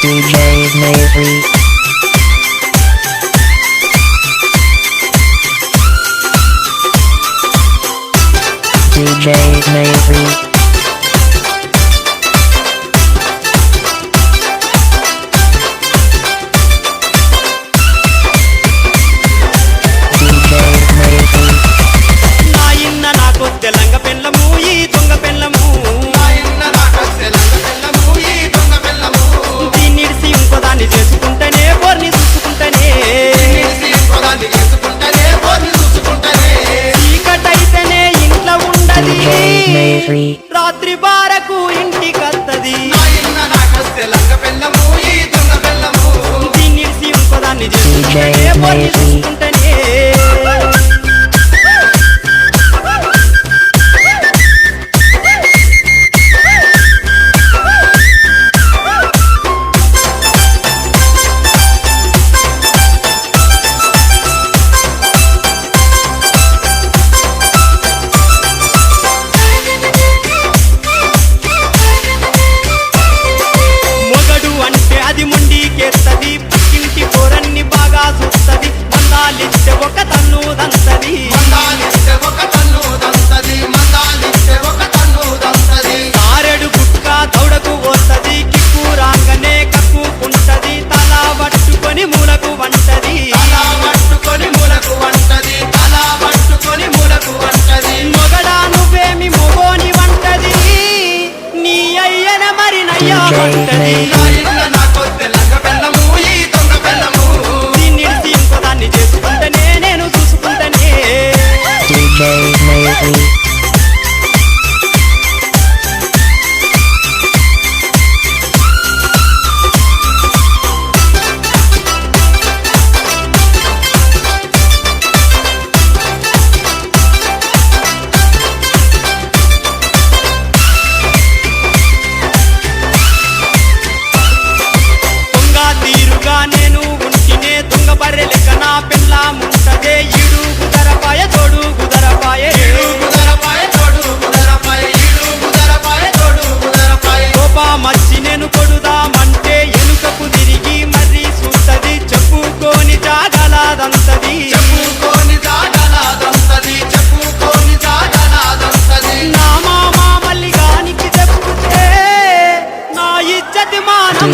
DJ Mavry. DJ Mavry. రాత్రి బారకు ఇంటికత్తది దీన్ని ఇంకోదాన్ని చేసుకుంటేనే పక్కింటి పోరన్ని బాగా చూస్తది మందాలిస్తే ఒక తన్ను దంతది కారెడు గుట్క దౌడకు పోస్తది కిక్కు రాంగనే కక్కుకుంటది తల పట్టుకొని మూలకు వంటది మొగడా నువ్వేమి మొగోని వంటది నీ అయ్యన మరి నయ్యా వంటది DJ Mavry. తీరుగా నేను ఉంటినే దొంగ బర్రె లెక్క నా పిల్ల ముంటదే ఈడు కుదరపాయ తోడు కుదరపాయ కోపమచ్చి నేను కొడుదామంటే ఎనుకకు తిరిగి మర్రి చూస్తది చెప్పుకోని జాగలాదంతది నా మామా మల్లిగానికి చెప్పుతే నా ఇజ్జతి మానం